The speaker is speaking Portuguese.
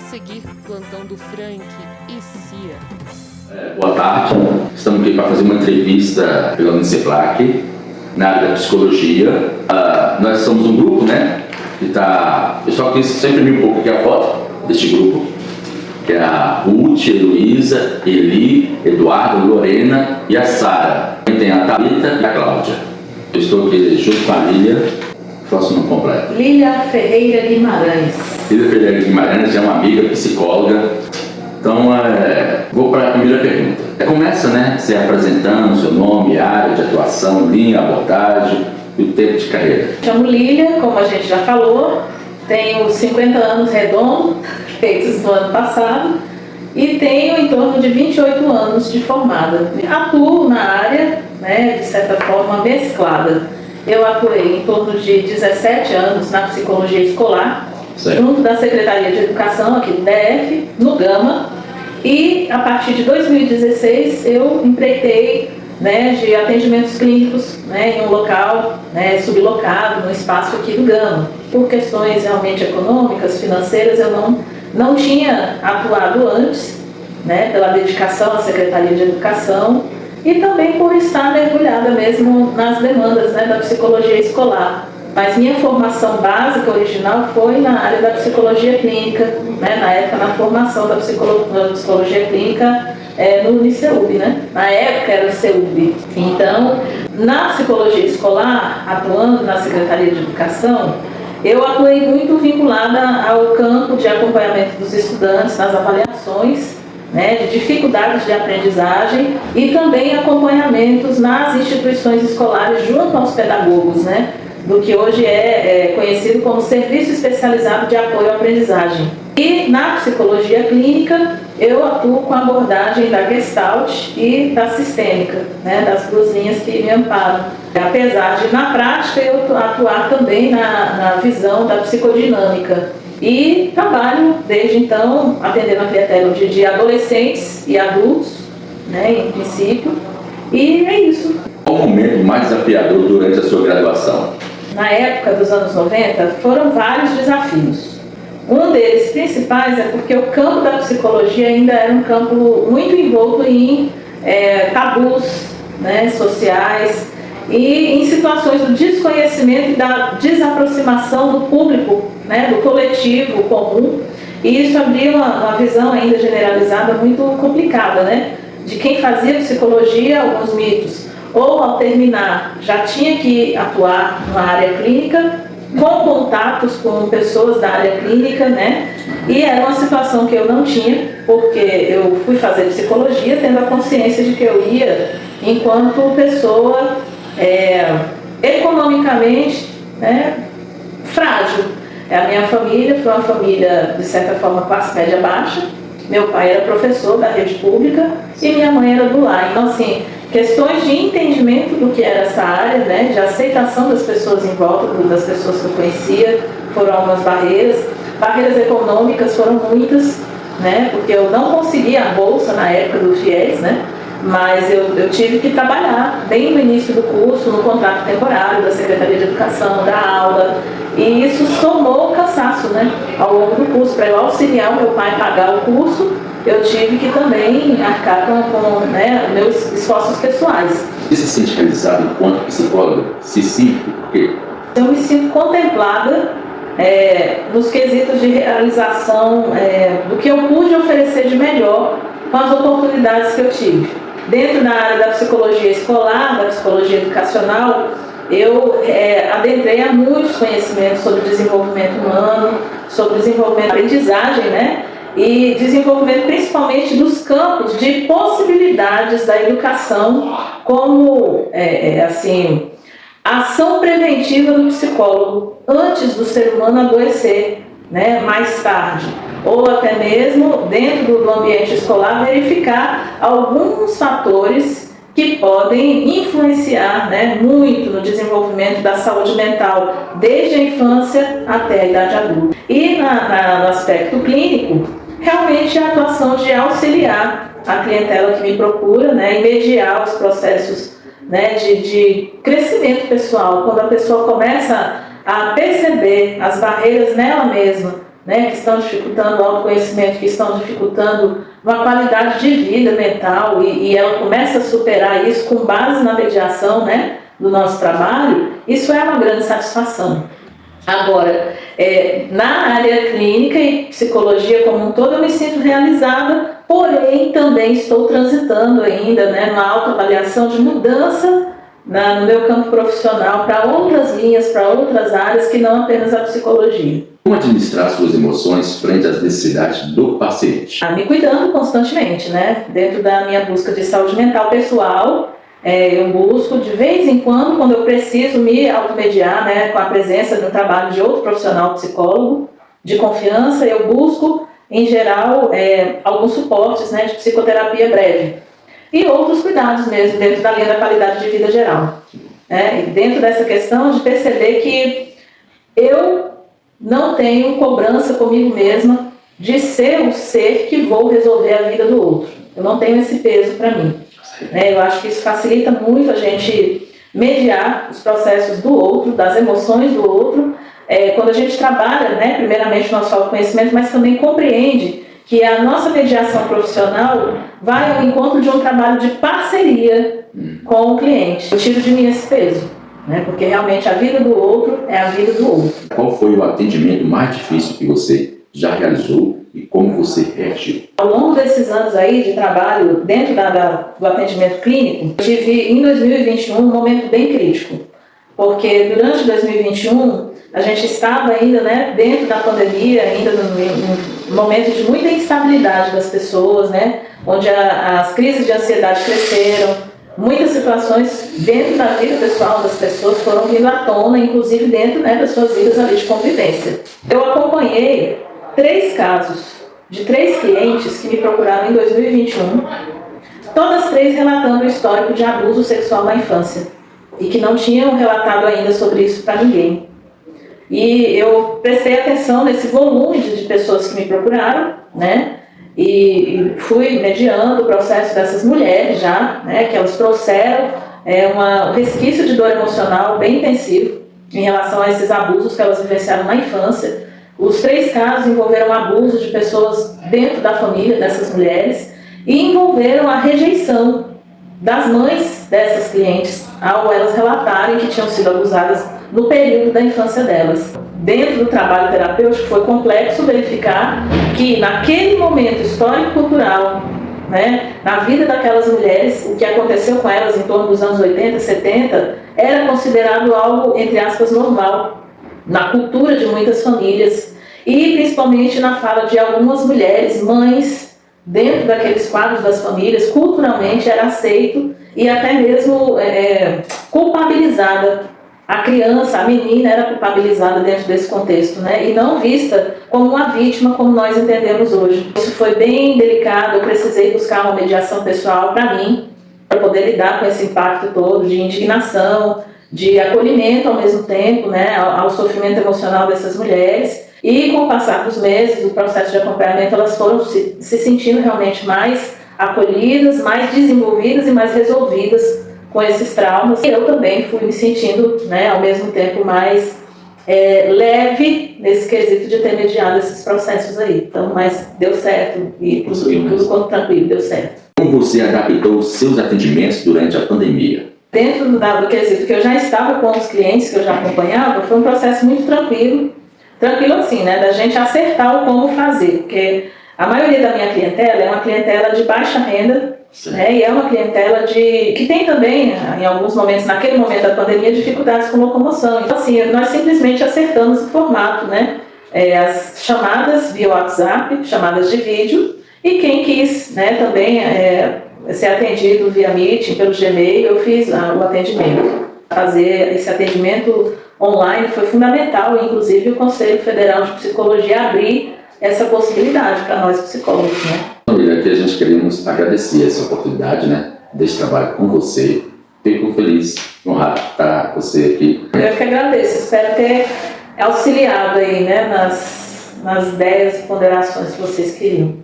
seguir plantando Frank e Cia. Boa tarde, estamos aqui para fazer uma entrevista pela Uniceflac na área da psicologia. Nós somos um grupo, né, que está... Eu só quis sempre imprimir um pouco aqui a foto deste grupo, que é a Ruth, Heloísa, Eli, Eduardo, Lorena e a Sara. Tem a Thalita e a Cláudia. Eu estou aqui junto com a Lília. Faço o nome completo. Lília Ferreira Guimarães. Lília Ferreira Guimarães é uma amiga psicóloga. Então, vou para a primeira pergunta. Começa, né, se apresentando seu nome, área de atuação, linha, abordagem e o tempo de carreira. Chamo Lília, como a gente já falou, tenho 50 anos redondos, feitos no ano passado, e tenho em torno de 28 anos de formada. Atuo na área, né, de certa forma, mesclada. Eu atuei em torno de 17 anos na psicologia escolar, junto da Secretaria de Educação aqui do DF, no Gama, e a partir de 2016 eu empreitei, né, de atendimentos clínicos, né, em um local, né, sublocado, no espaço aqui do Gama. Por questões realmente econômicas, financeiras, eu não tinha atuado antes, né, pela dedicação à Secretaria de Educação, e também por estar mergulhada mesmo nas demandas, né, da psicologia escolar. Mas minha formação básica original foi na área da psicologia clínica, né, na época na formação da psicologia clínica no Uniceub, né? Na época era o CEUB. Então, na psicologia escolar, atuando na Secretaria de Educação, eu atuei muito vinculada ao campo de acompanhamento dos estudantes nas avaliações, né, de dificuldades de aprendizagem e também acompanhamentos nas instituições escolares junto aos pedagogos, né, do que hoje é conhecido como Serviço Especializado de Apoio à Aprendizagem. E na psicologia clínica eu atuo com a abordagem da Gestalt e da sistêmica, né, das duas linhas que me amparam. Apesar de, na prática, eu atuar também na visão da psicodinâmica. E trabalho, desde então, atendendo a clientela de adolescentes e adultos, né, em princípio, e é isso. Qual o momento mais desafiador durante a sua graduação? Na época dos anos 90, foram vários desafios. Um deles principais é porque o campo da psicologia ainda era um campo muito envolto em tabus, né, sociais, e em situações do desconhecimento e da desaproximação do público, né, do coletivo comum, e isso abria uma visão ainda generalizada muito complicada, né, de quem fazia psicologia, alguns mitos, ou ao terminar já tinha que atuar na área clínica, com contatos com pessoas da área clínica, né, e era uma situação que eu não tinha, porque eu fui fazer psicologia tendo a consciência de que eu ia enquanto pessoa economicamente, né, frágil. A minha família foi uma família, de certa forma, classe média baixa. Meu pai era professor da rede pública e minha mãe era do lar. Então, assim, questões de entendimento do que era essa área, né, de aceitação das pessoas em volta, das pessoas que eu conhecia, foram algumas barreiras. Barreiras econômicas foram muitas, né, porque eu não conseguia a bolsa na época do FIES, né, mas eu tive que trabalhar bem no início do curso, no contrato temporário da Secretaria de Educação, da aula, e isso somou o cansaço, né, ao longo do curso. Para eu auxiliar o meu pai a pagar o curso, eu tive que também arcar com né, meus esforços pessoais. Você se sente realizado enquanto psicóloga? Se sim, por quê? Eu me sinto contemplada nos quesitos de realização do que eu pude oferecer de melhor com as oportunidades que eu tive. Dentro da área da psicologia escolar, da psicologia educacional, eu adentrei a muitos conhecimentos sobre desenvolvimento humano, sobre desenvolvimento da aprendizagem, né? E desenvolvimento principalmente dos campos de possibilidades da educação como, assim, ação preventiva do psicólogo antes do ser humano adoecer, né, mais tarde. Ou até mesmo dentro do ambiente escolar verificar alguns fatores que podem influenciar, né, muito no desenvolvimento da saúde mental desde a infância até a idade adulta. E no aspecto clínico, realmente a atuação de auxiliar a clientela que me procura, né, e mediar os processos, né, de crescimento pessoal, quando a pessoa começa a perceber as barreiras nela mesma, né, que estão dificultando o autoconhecimento, que estão dificultando uma qualidade de vida mental, e ela começa a superar isso com base na mediação, né, do nosso trabalho, isso é uma grande satisfação. Agora, na área clínica e psicologia como um todo, eu me sinto realizada, porém também estou transitando ainda, né, numa autoavaliação de mudança no meu campo profissional para outras linhas, para outras áreas que não apenas a psicologia. Como administrar suas emoções frente às necessidades do paciente? Me cuidando constantemente, né? Dentro da minha busca de saúde mental pessoal, eu busco de vez em quando eu preciso me automediar, né, com a presença no trabalho de outro profissional psicólogo de confiança, eu busco, em geral, alguns suportes, né, de psicoterapia breve. E outros cuidados mesmo, dentro da linha da qualidade de vida geral. E dentro dessa questão de perceber que eu não tenho cobrança comigo mesma de ser o ser que vou resolver a vida do outro. Eu não tenho esse peso para mim. Eu acho que isso facilita muito a gente mediar os processos do outro, das emoções do outro, quando a gente trabalha, né, primeiramente o nosso autoconhecimento, mas também compreende que a nossa mediação profissional vai ao encontro de um trabalho de parceria com o cliente. Eu tiro de mim esse peso, né? Porque realmente a vida do outro é a vida do outro. Qual foi o atendimento mais difícil que você já realizou e como você reagiu? Ao longo desses anos aí de trabalho dentro do atendimento clínico, eu tive em 2021 um momento bem crítico, porque durante 2021 a gente estava ainda, né, dentro da pandemia, ainda num momento de muita instabilidade das pessoas, né, onde as crises de ansiedade cresceram, muitas situações dentro da vida pessoal das pessoas foram vindo à tona, inclusive dentro, né, das suas vidas ali de convivência. Eu acompanhei 3 casos de 3 clientes que me procuraram em 2021, todas 3 relatando o histórico de abuso sexual na infância e que não tinham relatado ainda sobre isso para ninguém. E eu prestei atenção nesse volume de pessoas que me procuraram, né? E fui mediando o processo dessas mulheres já, né? Que elas trouxeram um resquício de dor emocional bem intensivo em relação a esses abusos que elas vivenciaram na infância. Os 3 casos envolveram abuso de pessoas dentro da família dessas mulheres e envolveram a rejeição das mães dessas clientes ao elas relatarem que tinham sido abusadas no período da infância delas. Dentro do trabalho terapêutico foi complexo verificar que naquele momento histórico-cultural, né, na vida daquelas mulheres, o que aconteceu com elas em torno dos anos 80, 70, era considerado algo, entre aspas, normal, na cultura de muitas famílias e principalmente na fala de algumas mulheres, mães, dentro daqueles quadros das famílias, culturalmente era aceito e até mesmo culpabilizada. A criança, a menina era culpabilizada dentro desse contexto, né? E não vista como uma vítima como nós entendemos hoje. Isso foi bem delicado, eu precisei buscar uma mediação pessoal para mim, para poder lidar com esse impacto todo de indignação, de acolhimento ao mesmo tempo, né, ao sofrimento emocional dessas mulheres. E com o passar dos meses, o processo de acompanhamento, elas foram se sentindo realmente mais acolhidas, mais desenvolvidas e mais resolvidas com esses traumas. E eu também fui me sentindo, né, ao mesmo tempo mais leve nesse quesito de ter mediado esses processos aí. Então, mas deu certo e tudo quanto tranquilo, deu certo. Como você adaptou os seus atendimentos durante a pandemia? Dentro do quesito que eu já estava com os clientes que eu já acompanhava, foi um processo muito tranquilo assim, né, da gente acertar o como fazer, porque a maioria da minha clientela é uma clientela de baixa renda, né, e é uma clientela que tem também, em alguns momentos, naquele momento da pandemia, dificuldades com locomoção. Então, assim, nós simplesmente acertamos o formato, né, as chamadas via WhatsApp, chamadas de vídeo, e quem quis, né, também ser atendido via Meet, pelo Gmail, eu fiz o atendimento. Fazer esse atendimento online foi fundamental, inclusive o Conselho Federal de Psicologia abrir essa possibilidade para nós psicólogos, né? Aqui a gente queremos agradecer essa oportunidade, né, desse trabalho com você. Fico feliz, honrado de estar com você aqui. Eu que agradeço, espero ter auxiliado aí, né, nas ideias e ponderações que vocês queriam.